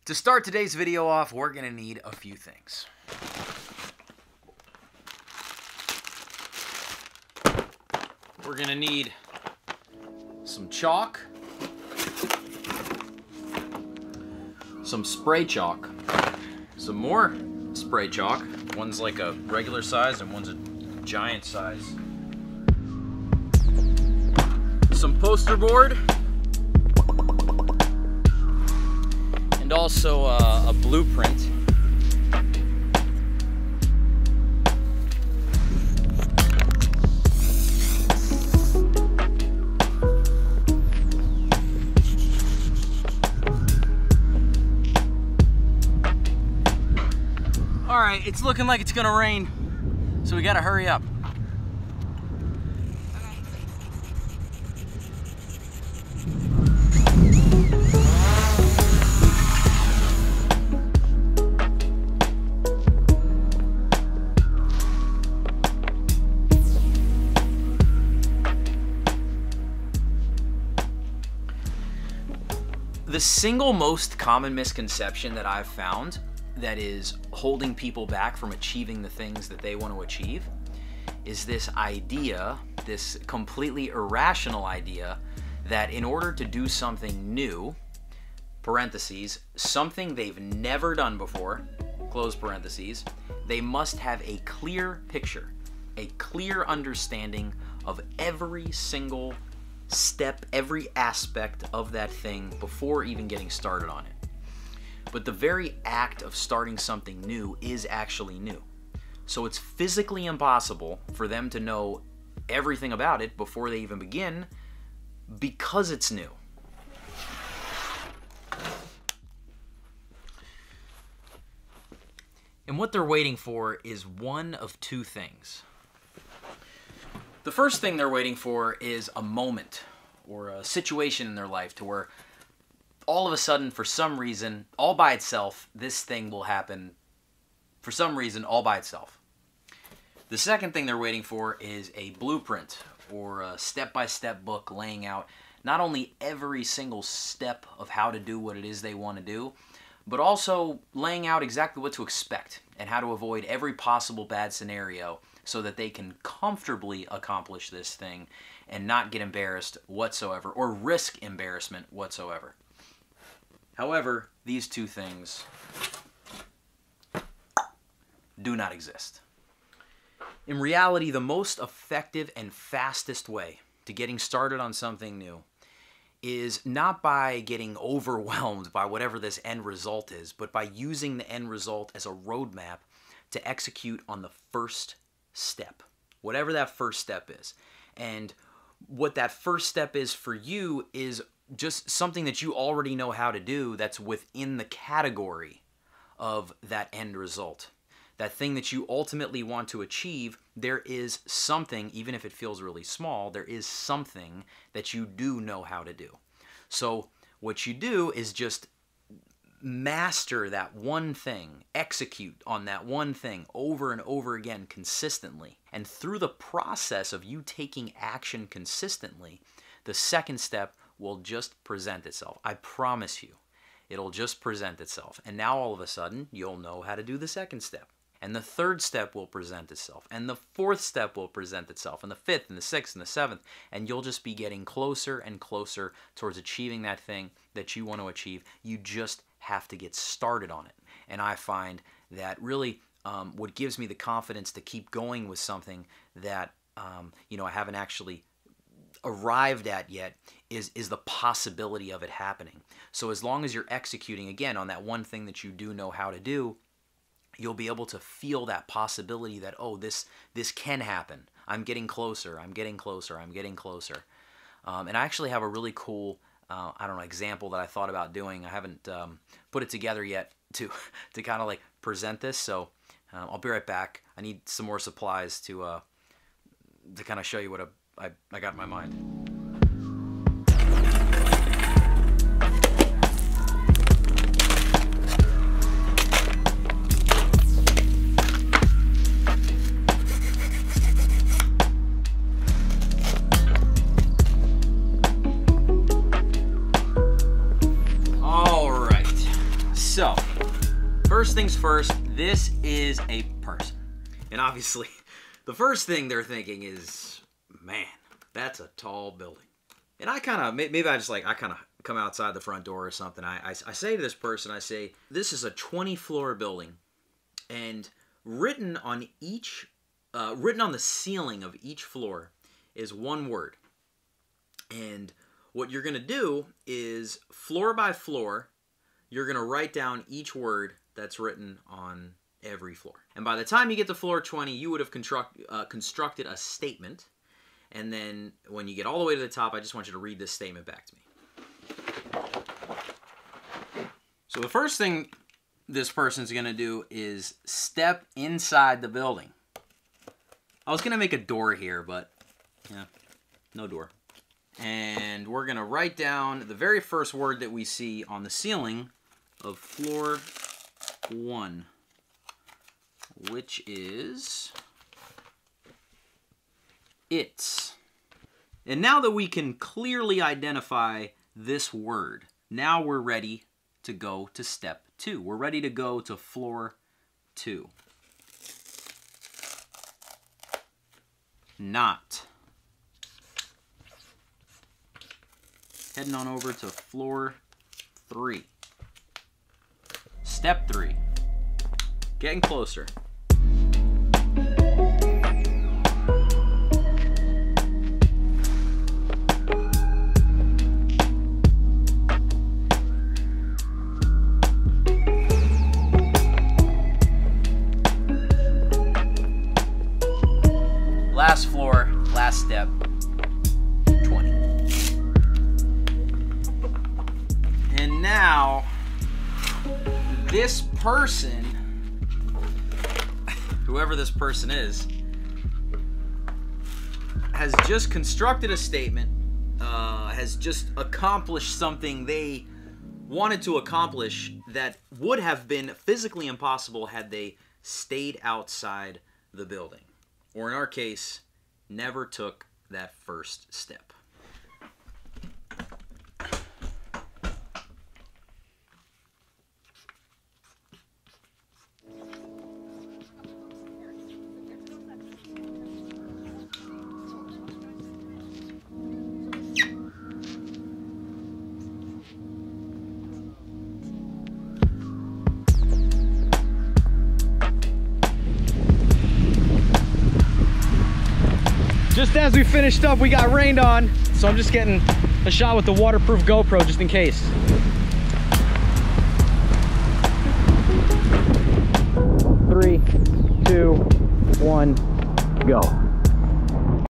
To start today's video off, we're going to need a few things. We're going to need some chalk, some spray chalk, some more spray chalk. One's like a regular size and one's a giant size. Some poster board. And also a blueprint. All right, it's looking like it's gonna rain, so we gotta hurry up. The single most common misconception that I've found that is holding people back from achieving the things that they want to achieve is this idea, this completely irrational idea, that in order to do something new, parentheses, something they've never done before, close parentheses, they must have a clear picture, a clear understanding of every single step, every aspect of that thing before even getting started on it. But the very act of starting something new is actually new. So it's physically impossible for them to know everything about it before they even begin because it's new. And what they're waiting for is one of two things. The first thing they're waiting for is a moment or a situation in their life to where all of a sudden, for some reason, all by itself, this thing will happen for some reason all by itself. The second thing they're waiting for is a blueprint or a step-by-step book laying out not only every single step of how to do what it is they want to do, but also laying out exactly what to expect and how to avoid every possible bad scenario so that they can comfortably accomplish this thing and not get embarrassed whatsoever or risk embarrassment whatsoever. However, these two things do not exist. In reality, the most effective and fastest way to getting started on something new is not by getting overwhelmed by whatever this end result is, but by using the end result as a roadmap to execute on the first step, whatever that first step is. And what that first step is for you is just something that you already know how to do that's within the category of that end result. That thing that you ultimately want to achieve, there is something, even if it feels really small, there is something that you do know how to do. So what you do is just master that one thing, execute on that one thing over and over again consistently. And through the process of you taking action consistently, the second step will just present itself. I promise you, it'll just present itself. And now all of a sudden, you'll know how to do the second step. And the third step will present itself. And the fourth step will present itself. And the fifth and the sixth and the seventh. And you'll just be getting closer and closer towards achieving that thing that you want to achieve. You just have to get started on it. And I find that really what gives me the confidence to keep going with something that I haven't actually arrived at yet is the possibility of it happening. So as long as you're executing, again, on that one thing that you do know how to do, you'll be able to feel that possibility that, oh, this can happen. I'm getting closer, I'm getting closer, I'm getting closer. And I actually have a really cool example that I thought about doing. I haven't put it together yet to kind of like present this, so I'll be right back. I need some more supplies to kind of show you what I got in my mind. first things first, this is a person. And obviously, the first thing they're thinking is, man, that's a tall building. And I kind of, maybe I kind of come outside the front door or something. I say to this person, I say, this is a 20-floor building. And written on the ceiling of each floor is one word. And what you're going to do is, floor by floor, you're going to write down each word that's written on every floor. And by the time you get to floor 20, you would have constructed a statement. And then when you get all the way to the top, I just want you to read this statement back to me. So the first thing this person's going to do is step inside the building. I was going to make a door here, but yeah, no door. And we're going to write down the very first word that we see on the ceiling of floor 1, which is it's. And now that we can clearly identify this word, now we're ready to go to step 2. We're ready to go to floor 2. Not. Heading on over to floor 3. Step 3. Getting closer. Last floor, last step, 20. And now, this person, whoever this person is, has just constructed a statement, has just accomplished something they wanted to accomplish that would have been physically impossible had they stayed outside the building. Or in our case, never took that first step. Just as we finished up, we got rained on, so I'm just getting a shot with the waterproof GoPro just in case. 3, 2, 1, go.